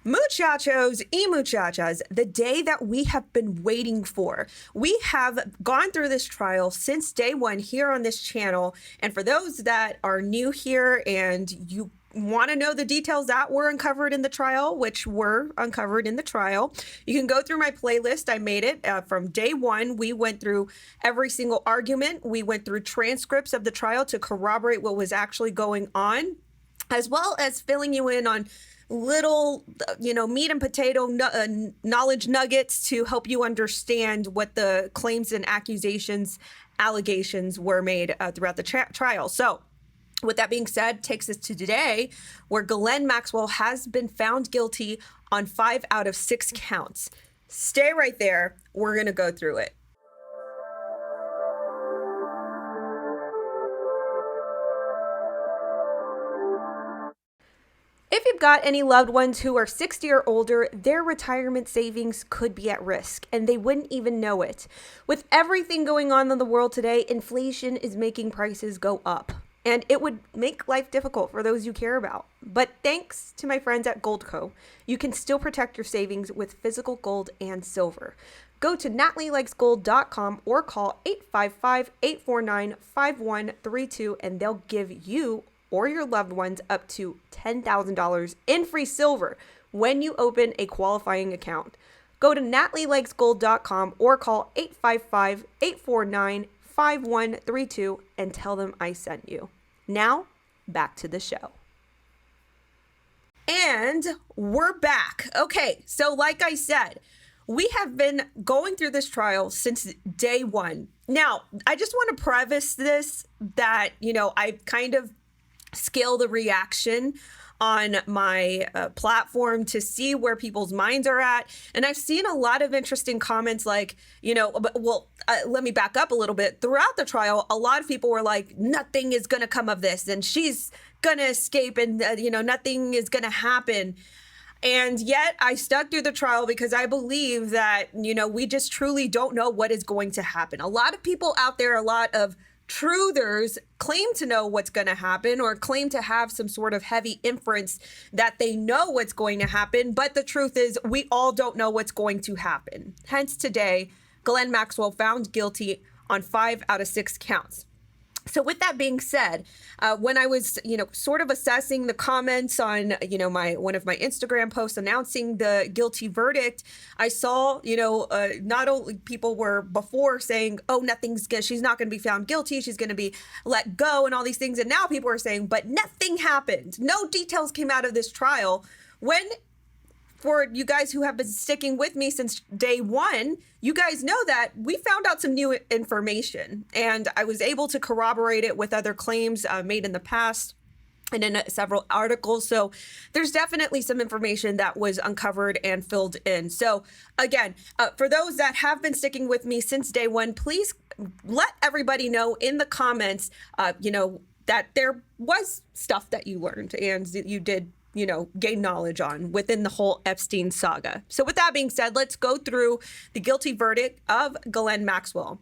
Muchachos y muchachas, the day that we have been waiting for. We have gone through this trial since day one here on this channel. And for those that are new here and you want to know the details that were uncovered in the trial, which were uncovered in the trial, you can go through my playlist. I made it from day one. We went through every single argument. We went through transcripts of the trial to corroborate what was actually going on, as well as filling you in on little, meat and potato knowledge nuggets to help you understand what the claims and allegations were made throughout the trial. So with that being said, takes us to today, where Ghislaine Maxwell has been found guilty on 5 out of 6 counts. Stay right there. We're going to go through it. If you've got any loved ones who are 60 or older, their retirement savings could be at risk, and they wouldn't even know it. With everything going on in the world today, inflation is making prices go up, and it would make life difficult for those you care about. But thanks to my friends at 𝘥𝘆𝑚, you can still protect your savings with physical gold and silver. Go to natlylikesgold.com or call 855-849-5132, and they'll give you or your loved ones up to $10,000 in free silver when you open a qualifying account. Go to natlylikesgold.com or call 855-849-5132 and tell them I sent you. Now, back to the show. And we're back. Okay, so like I said, we have been going through this trial since day one. Now, I just want to preface this that, I kind of scale the reaction on my platform to see where people's minds are at. And I've seen a lot of interesting comments like, let me back up a little bit. Throughout the trial, a lot of people were like, nothing is going to come of this and she's going to escape and, nothing is going to happen. And yet I stuck through the trial because I believe that, we just truly don't know what is going to happen. A lot of people out there, a lot of truthers claim to know what's going to happen or claim to have some sort of heavy inference that they know what's going to happen. But the truth is we all don't know what's going to happen. Hence today, Ghislaine Maxwell found guilty on 5 out of 6 counts. So with that being said, when I was, sort of assessing the comments on, one of my Instagram posts announcing the guilty verdict, I saw, not only people were before saying, oh, she's not going to be found guilty. She's going to be let go and all these things. And now people are saying, but nothing happened. No details came out of this trial. When, for you guys who have been sticking with me since day one, you guys know that we found out some new information, and I was able to corroborate it with other claims made in the past and in several articles. So there's definitely some information that was uncovered and filled in. So again, for those that have been sticking with me since day one, please let everybody know in the comments, that there was stuff that you learned and you did gain knowledge on within the whole Epstein saga. So with that being said, let's go through the guilty verdict of Ghislaine Maxwell.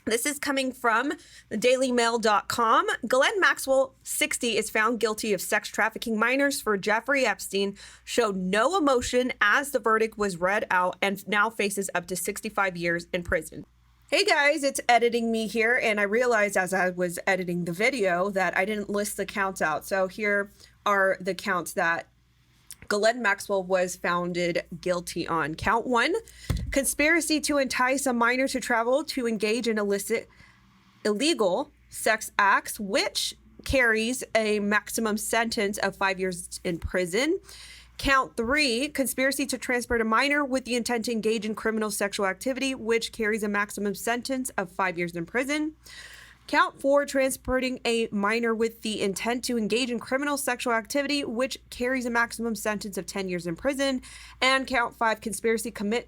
This is coming from the dailymail.com. Ghislaine Maxwell, 60, is found guilty of sex trafficking minors for Jeffrey Epstein, showed no emotion as the verdict was read out, and now faces up to 65 years in prison. Hey guys, it's editing me here, and I realized as I was editing the video that I didn't list the counts out. So here are the counts that Ghislaine Maxwell was found guilty on. Count 1, conspiracy to entice a minor to travel to engage in illegal sex acts, which carries a maximum sentence of 5 years in prison. Count 3, conspiracy to transport a minor with the intent to engage in criminal sexual activity, which carries a maximum sentence of 5 years in prison. Count 4, transporting a minor with the intent to engage in criminal sexual activity, which carries a maximum sentence of 10 years in prison. And count 5, conspiracy to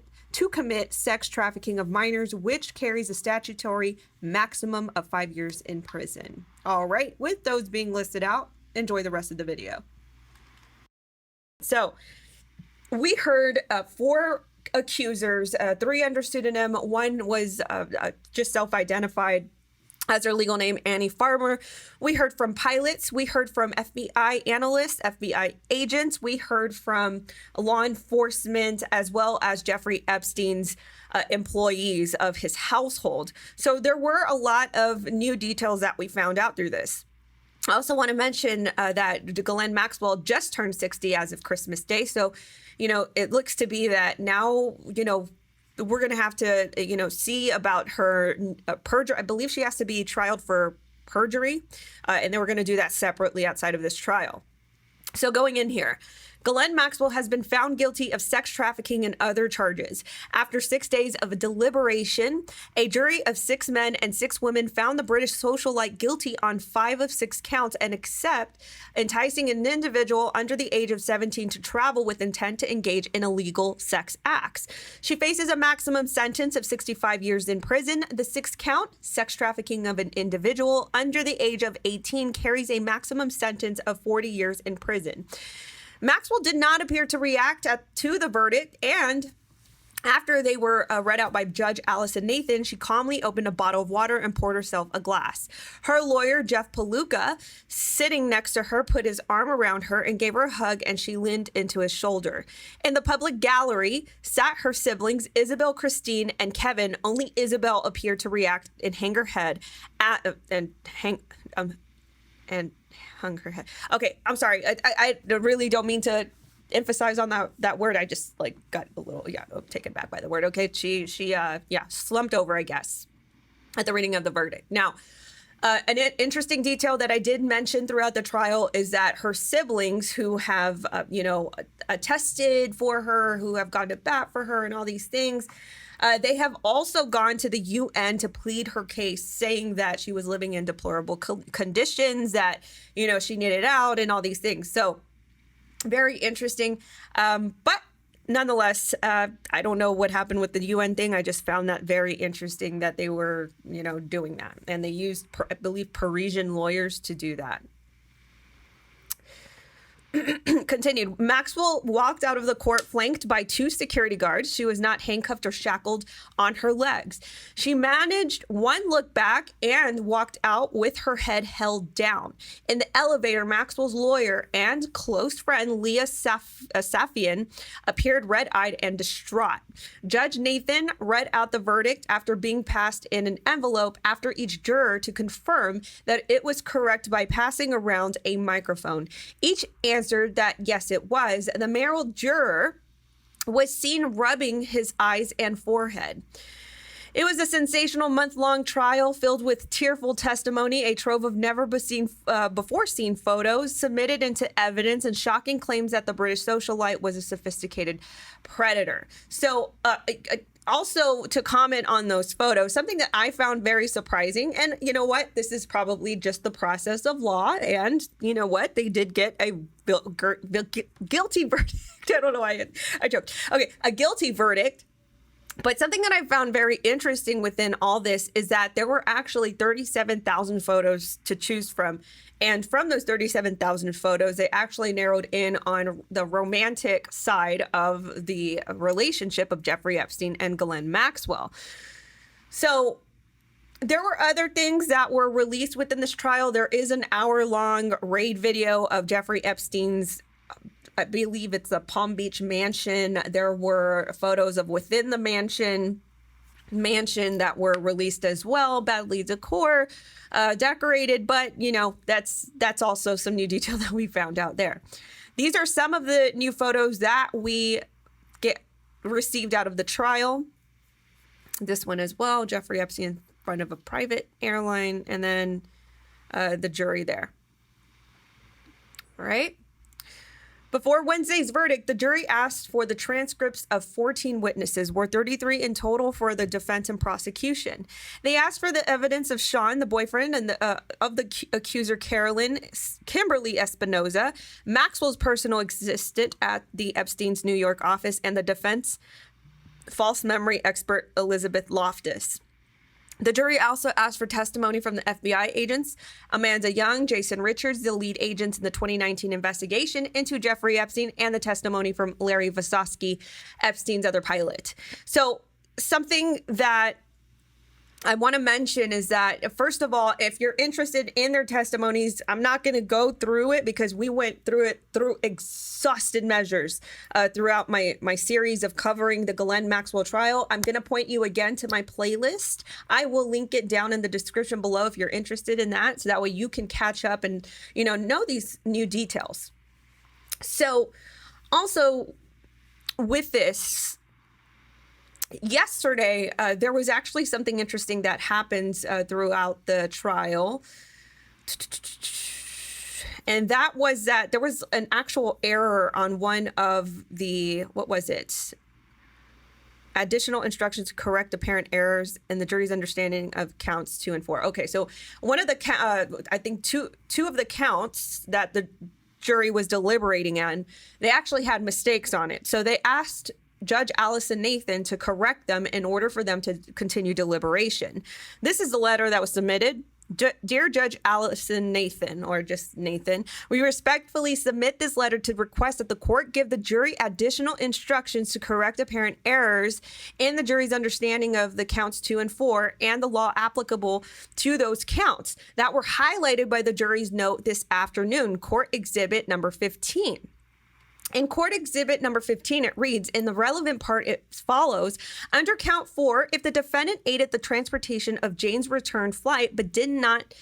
commit sex trafficking of minors, which carries a statutory maximum of 5 years in prison. All right, with those being listed out, enjoy the rest of the video. So we heard 4 accusers, 3 under pseudonym, 1 was just self-identified. as her legal name, Annie Farmer. We heard from pilots. We heard from FBI analysts, FBI agents. We heard from law enforcement, as well as Jeffrey Epstein's employees of his household. So there were a lot of new details that we found out through this. I also want to mention that Ghislaine Maxwell just turned 60 as of Christmas Day. So, it looks to be that now, we're going to have to, see about her perjury. I believe she has to be trialed for perjury, and then we're going to do that separately outside of this trial. So going in here, Ghislaine Maxwell has been found guilty of sex trafficking and other charges. After 6 days of deliberation, a jury of 6 men and 6 women found the British socialite guilty on 5 of 6 counts and except enticing an individual under the age of 17 to travel with intent to engage in illegal sex acts. She faces a maximum sentence of 65 years in prison. The 6th count, sex trafficking of an individual under the age of 18, carries a maximum sentence of 40 years in prison. Maxwell did not appear to react to the verdict, and after they were read out by Judge Allison Nathan, she calmly opened a bottle of water and poured herself a glass. Her lawyer, 𝘱𝘭𝘏𝘐𝑜, sitting next to her, put his arm around her and gave her a hug, and she leaned into his shoulder. In the public gallery sat her siblings, Isabel, Christine, and Kevin. Only Isabel appeared to react and hang her head and hung her head. Okay, I'm sorry. I really don't mean to emphasize on that word. I just got a little taken back by the word. Okay, she slumped over, I guess, at the reading of the verdict. Now, an interesting detail that I did mention throughout the trial is that her siblings, who have attested for her, who have gone to bat for her, and all these things. They have also gone to the UN to plead her case, saying that she was living in deplorable conditions, that, she needed out and all these things. So very interesting. But nonetheless, I don't know what happened with the UN thing. I just found that very interesting that they were, doing that. And they used, I believe, Parisian lawyers to do that. Continued. Maxwell walked out of the court flanked by 2 security guards. She was not handcuffed or shackled on her legs. She managed one look back and walked out with her head held down. In the elevator, Maxwell's lawyer and close friend 𝘱𝘶 Safian appeared red-eyed and distraught. Judge Nathan read out the verdict after being passed in an envelope after each juror to confirm that it was correct by passing around a microphone. Each answered that yes, it was. The male juror was seen rubbing his eyes and forehead. It was a sensational month-long trial filled with tearful testimony, a trove of never-before-seen photos submitted into evidence, and shocking claims that the British socialite was a sophisticated predator. So, also, to comment on those photos, something that I found very surprising, and you know what? This is probably just the process of law, and you know what? They did get a guilty verdict. I don't know why I joked. Okay, a guilty verdict. But something that I found very interesting within all this is that there were actually 37,000 photos to choose from. And from those 37,000 photos, they actually narrowed in on the romantic side of the relationship of Jeffrey Epstein and Ghislaine Maxwell. So there were other things that were released within this trial. There is an hour-long raid video of Jeffrey Epstein's, I believe it's a Palm Beach mansion. There were photos of within the mansion that were released as well, badly decorated, but that's also some new detail that we found out there. These are some of the new photos that we received out of the trial. This one as well, Jeffrey Epstein in front of a private airline, and then the jury there. All right. Before Wednesday's verdict, the jury asked for the transcripts of 14 witnesses, were 33 in total for the defense and prosecution. They asked for the evidence of Sean, the boyfriend, and of the accuser Carolyn, Kimberly Espinoza, Maxwell's personal assistant at the Epstein's New York office, and the defense false memory expert Elizabeth Loftus. The jury also asked for testimony from the FBI agents, Amanda Young, Jason Richards, the lead agents in the 2019 investigation into Jeffrey Epstein, and the testimony from Larry Vasosky, Epstein's other pilot. So something that I want to mention is that, first of all, if you're interested in their testimonies, I'm not going to go through it because we went through it through exhausted measures throughout my series of covering the Ghislaine Maxwell trial. I'm going to point you again to my playlist. I will link it down in the description below if you're interested in that. So that way you can catch up and, know these new details. So also with this, yesterday, there was actually something interesting that happens throughout the trial. And that was that there was an actual error on one of the, additional instructions to correct apparent errors in the jury's understanding of counts 2 and 4. Okay, so one of the, I think two of the counts that the jury was deliberating on, they actually had mistakes on it. So they asked Judge Allison Nathan to correct them in order for them to continue deliberation. This is the letter that was submitted. Dear Judge Allison Nathan, or just Nathan, we respectfully submit this letter to request that the court give the jury additional instructions to correct apparent errors in the jury's understanding of the counts 2 and 4 and the law applicable to those counts that were highlighted by the jury's note this afternoon, Court Exhibit number 15. In Court Exhibit number 15, it reads, in the relevant part, it follows, under count 4, if the defendant aided the transportation of Jane's return flight, but did not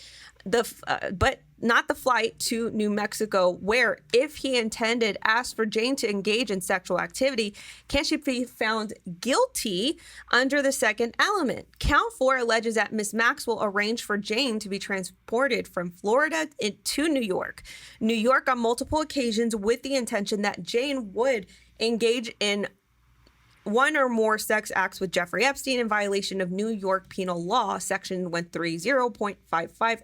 not the flight to New Mexico, where, if he intended, asked for Jane to engage in sexual activity, can she be found guilty under the second element? Count 4 alleges that Ms. Maxwell arranged for Jane to be transported from Florida to New York on multiple occasions with the intention that Jane would engage in one or more sex acts with Jeffrey Epstein in violation of New York penal law, section 130.55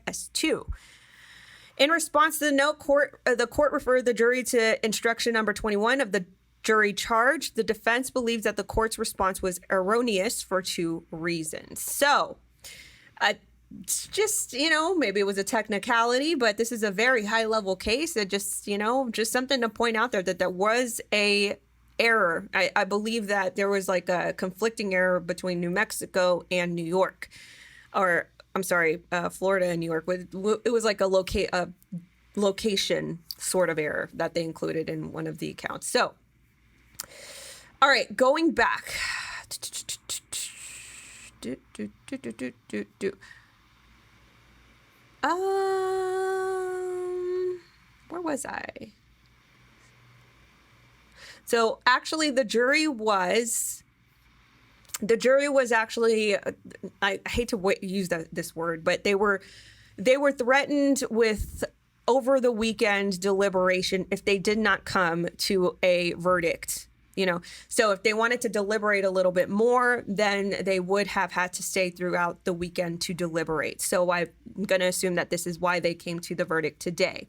S2. In response to the note, the court referred the jury to instruction number 21 of the jury charge. The defense believes that the court's response was erroneous for 2 reasons. So, just, maybe it was a technicality, but this is a very high-level case. It just, just something to point out there that there was a error. I believe that there was like a conflicting error between New Mexico and New York, or I'm sorry, Florida and New York. It was like a location sort of error that they included in one of the accounts. So, all right, going back. Where was I? So actually, the jury was actually, I hate to use this word, but they were threatened with over the weekend deliberation if they did not come to a verdict. So if they wanted to deliberate a little bit more, then they would have had to stay throughout the weekend to deliberate. So I'm going to assume that this is why they came to the verdict today.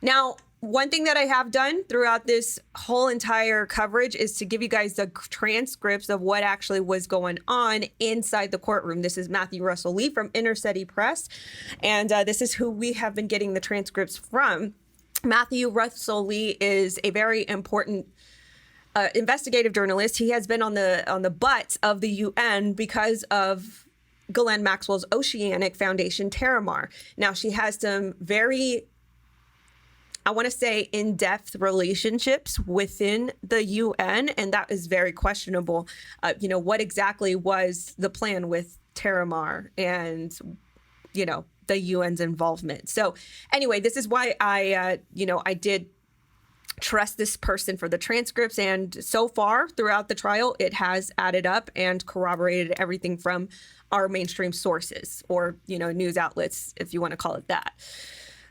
Now, one thing that I have done throughout this whole entire coverage is to give you guys the transcripts of what actually was going on inside the courtroom. This is Matthew Russell Lee from Inner City Press, and this is who we have been getting the transcripts from. Matthew Russell Lee is a very important investigative journalist. He has been on the butts of the UN because of Ghislaine Maxwell's Oceanic Foundation, 𝘸𝘪𝘀. Now, she has some very, I want to say, in-depth relationships within the UN, and that is very questionable. What exactly was the plan with 𝘸𝘪𝘀 and, the UN's involvement? So anyway, this is why I did trust this person for the transcripts, and so far throughout the trial, it has added up and corroborated everything from our mainstream sources, or, news outlets, if you want to call it that.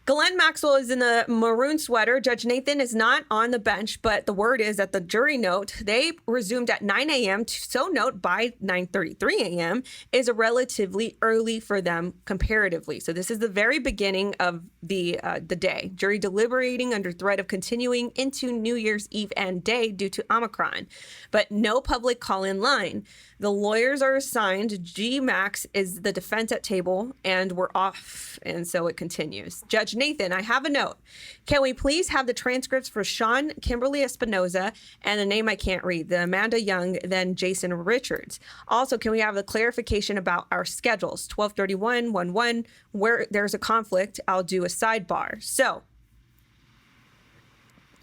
Ghislaine Maxwell is in the maroon sweater. Judge Nathan is not on the bench, but the word is that the jury note, they resumed at 9 a.m. So note by 9:33 a.m. is a relatively early for them comparatively. So this is the very beginning of the day. Jury deliberating under threat of continuing into New Year's Eve and day due to Omicron, but no public call-in line. The lawyers are assigned. G. Max is the defense at table, and we're off. And so it continues. Judge Judge Nathan, I have a note. Can we please have the transcripts for Sean, Kimberly Espinoza, and a name I can't read, the Amanda Young, then Jason Richards. Also, can we have the clarification about our schedules, 12/31, 1/1, where there's a conflict, I'll do a sidebar. So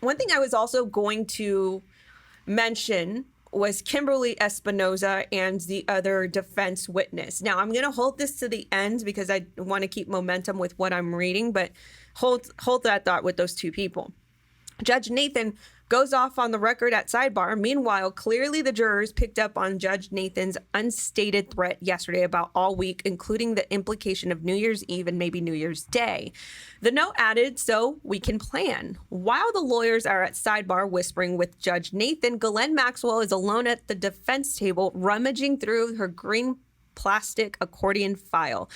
one thing I was also going to mention was Kimberly Espinoza and the other defense witness. Now, I'm going to hold this to the end because I want to keep momentum with what I'm reading, but hold that thought with those two people. Judge Nathan goes off on the record at sidebar. Meanwhile, clearly the jurors picked up on Judge Nathan's unstated threat yesterday about all week, including the implication of New Year's Eve and maybe New Year's Day. The note added, so we can plan. While the lawyers are at sidebar whispering with Judge Nathan, Ghislaine Maxwell is alone at the defense table, rummaging through her green plastic accordion file.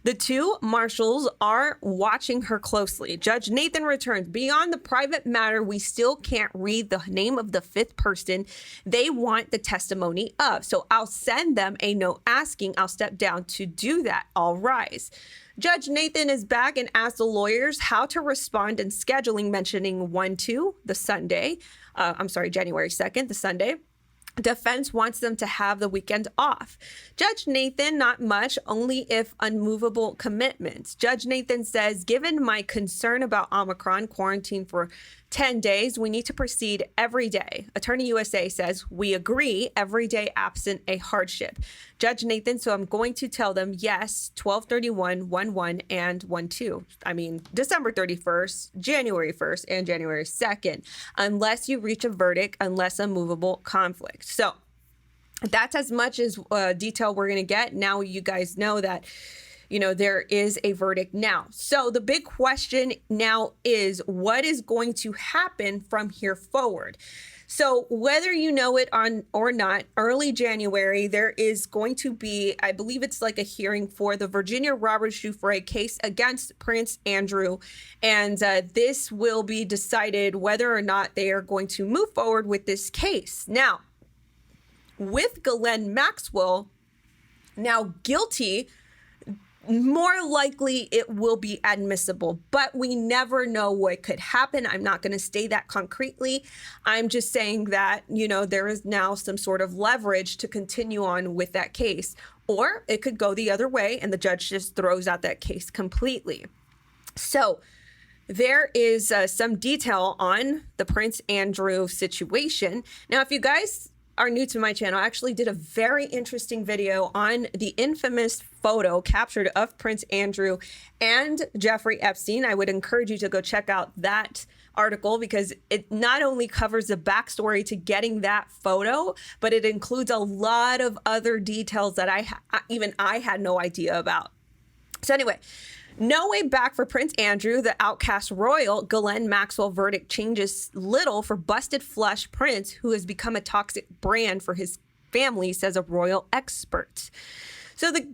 The two marshals are watching her closely. Judge Nathan returns. Beyond the private matter, we still can't read the name of the fifth person they want the testimony of. So I'll send them a note asking. I'll step down to do that. I'll rise. Judge Nathan is back and asks the lawyers how to respond in scheduling, mentioning 1/2, the Sunday. January 2nd, the Sunday. Defense wants them to have the weekend off. Judge Nathan, not much, only if unmovable commitments. Judge Nathan says, given my concern about Omicron quarantine for 10 days, we need to proceed every day. Attorney USA says, we agree, every day absent a hardship. Judge Nathan, so I'm going to tell them, yes, 12/31, 1/1, and 1/2. I mean, December 31st, January 1st, and January 2nd, unless you reach a verdict, unless a movable conflict. So that's as much as detail we're going to get. Now you guys know that there is a verdict now. So the big question now is what is going to happen from here forward? So whether you know it or not, early January, there is going to be, I believe it's like a hearing for the Virginia Robert Giuffre case against Prince Andrew. And this will be decided whether or not they are going to move forward with this case. Now, with Ghislaine Maxwell, now guilty, more likely it will be admissible, but we never know what could happen. I'm not going to say that concretely. I'm just saying that, there is now some sort of leverage to continue on with that case, or it could go the other way and the judge just throws out that case completely. So there is some detail on the Prince Andrew situation. Now, if you guys are new to my channel, I actually did a very interesting video on the infamous photo captured of Prince Andrew and Jeffrey Epstein. I would encourage you to go check out that article because it not only covers the backstory to getting that photo, but it includes a lot of other details that I had no idea about. So anyway, no way back for Prince Andrew, the outcast royal. Ghislaine Maxwell verdict changes little for busted flush Prince, who has become a toxic brand for his family, says a royal expert. So the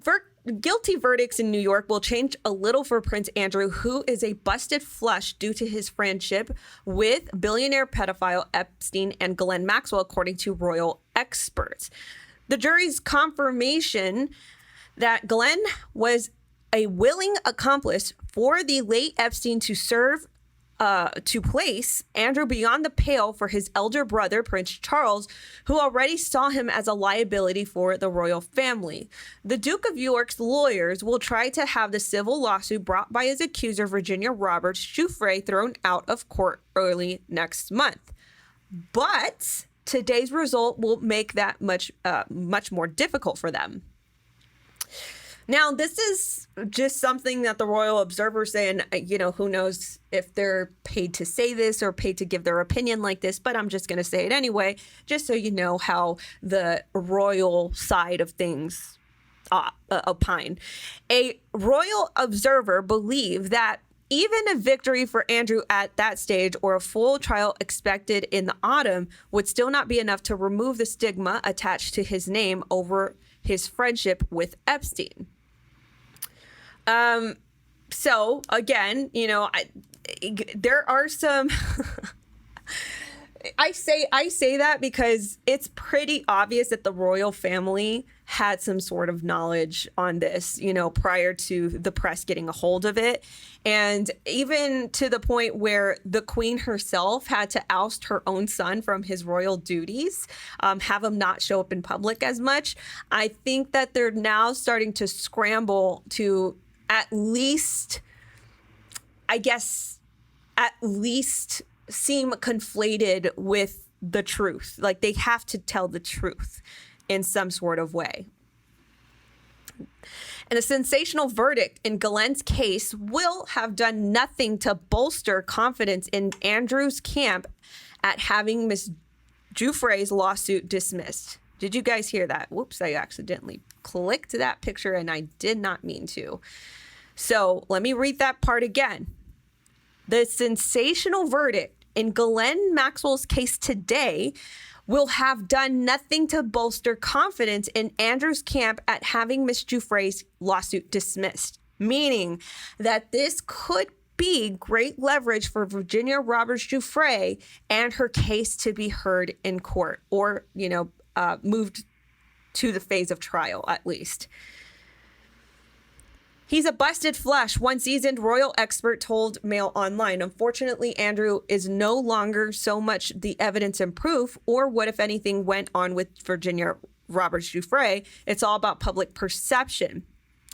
guilty verdicts in New York will change a little for Prince Andrew, who is a busted flush due to his friendship with billionaire pedophile Epstein and Ghislaine Maxwell, according to royal experts. The jury's confirmation that Ghislaine was a willing accomplice for the late Epstein to serve to place Andrew beyond the pale for his elder brother, Prince Charles, who already saw him as a liability for the royal family. The Duke of York's lawyers will try to have the civil lawsuit brought by his accuser, Virginia Roberts Giuffre, thrown out of court early next month. But today's result will make that much more difficult for them. Now, this is just something that the Royal Observers say, and, who knows if they're paid to say this or paid to give their opinion like this, but I'm just going to say it anyway, just so you know how the royal side of things opine. A Royal Observer believed that even a victory for Andrew at that stage or a full trial expected in the autumn would still not be enough to remove the stigma attached to his name over his friendship with Epstein. So again, there are some I say that because it's pretty obvious that the royal family had some sort of knowledge on this, prior to the press getting a hold of it. And even to the point where the queen herself had to oust her own son from his royal duties, have him not show up in public as much. I think that they're now starting to scramble to at least seem conflated with the truth. Like, they have to tell the truth in some sort of way. And a sensational verdict in Ghislaine's case will have done nothing to bolster confidence in Andrew's camp at having Ms. Giuffre's lawsuit dismissed. Did you guys hear that? Whoops, I accidentally clicked that picture and I did not mean to. So let me read that part again. The sensational verdict in Ghislaine Maxwell's case today will have done nothing to bolster confidence in Andrew's camp at having Ms. Giuffre's lawsuit dismissed, meaning that this could be great leverage for Virginia Roberts Giuffre and her case to be heard in court, or, moved to the phase of trial at least. He's a busted flush, one seasoned royal expert told Mail Online. Unfortunately, Andrew is no longer so much the evidence and proof or what, if anything, went on with Virginia Roberts Giuffre. It's all about public perception.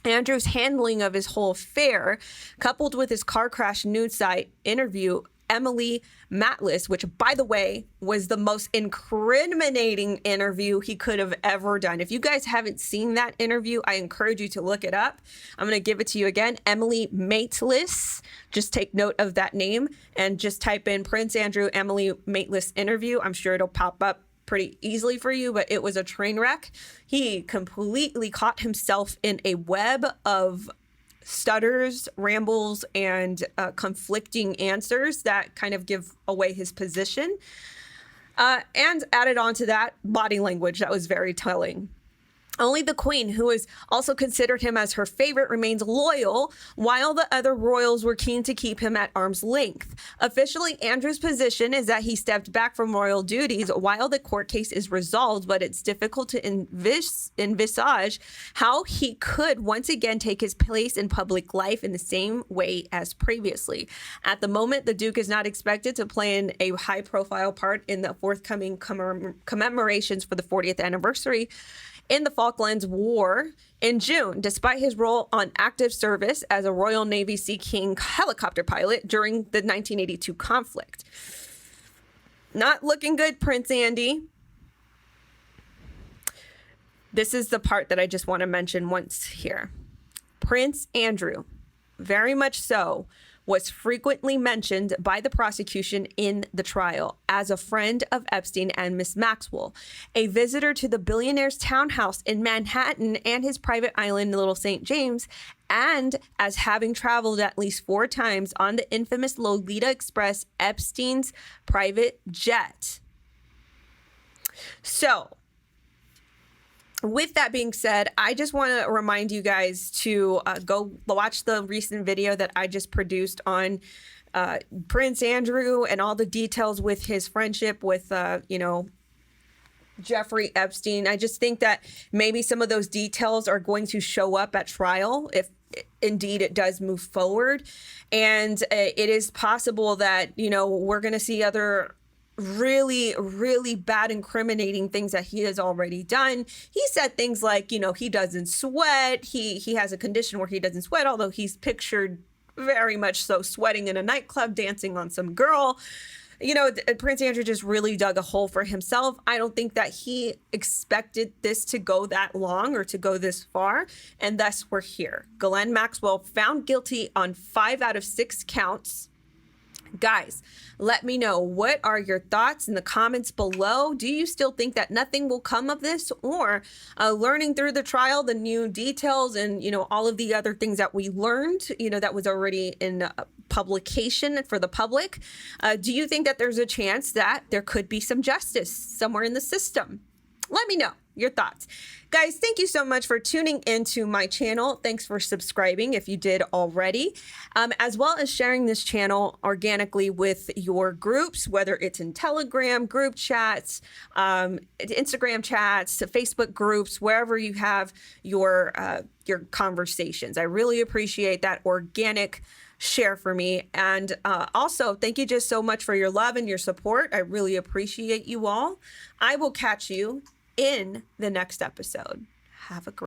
Andrew's handling of his whole affair, coupled with his car crash news site interview, 𝘿𝘶𝘮𝘮𝘮 which, by the way, was the most incriminating interview he could have ever done. If you guys haven't seen that interview, I encourage you to look it up. I'm going to give it to you again. 𝘿𝘶𝘮𝘮𝘮. Just take note of that name and just type in Prince Andrew 𝘿𝘶𝘮𝘮𝘮 interview. I'm sure it'll pop up pretty easily for you, but it was a train wreck. He completely caught himself in a web of stutters, rambles, and conflicting answers that kind of give away his position. And added on to that, body language that was very telling. Only the Queen, who has also considered him as her favorite, remains loyal, while the other royals were keen to keep him at arm's length. Officially, Andrew's position is that he stepped back from royal duties while the court case is resolved, but it's difficult to envisage how he could once again take his place in public life in the same way as previously. At the moment, the Duke is not expected to play in a high-profile part in the forthcoming commemorations for the 40th anniversary in the Falklands War in June, despite his role on active service as a Royal Navy Sea King helicopter pilot during the 1982 conflict. Not looking good, Prince Andy. This is the part that I just want to mention once here. Prince Andrew, very much so, was frequently mentioned by the prosecution in the trial as a friend of Epstein and Miss Maxwell, a visitor to the billionaire's townhouse in Manhattan and his private island, Little St. James, and as having traveled at least 4 times on the infamous Lolita Express, Epstein's private jet. So, with that being said, I just want to remind you guys to go watch the recent video that I just produced on Prince Andrew and all the details with his friendship with, Jeffrey Epstein. I just think that maybe some of those details are going to show up at trial if indeed it does move forward. And it is possible that, we're going to see other really, really bad, incriminating things that he has already done. He said things like, he doesn't sweat. He has a condition where he doesn't sweat, although he's pictured very much so sweating in a nightclub, dancing on some girl. Prince Andrew just really dug a hole for himself. I don't think that he expected this to go that long or to go this far. And thus we're here. Ghislaine Maxwell found guilty on 5 out of 6 counts. Guys, let me know, what are your thoughts in the comments below? Do you still think that nothing will come of this, or learning through the trial, the new details and, all of the other things that we learned, that was already in publication for the public? Do you think that there's a chance that there could be some justice somewhere in the system? let me know your thoughts. Guys, thank you so much for tuning into my channel. Thanks for subscribing if you did already, as well as sharing this channel organically with your groups, whether it's in Telegram, group chats, Instagram chats, to Facebook groups, wherever you have your conversations. I really appreciate that organic share for me. And also, thank you just so much for your love and your support. I really appreciate you all. I will catch you in the next episode. Have a great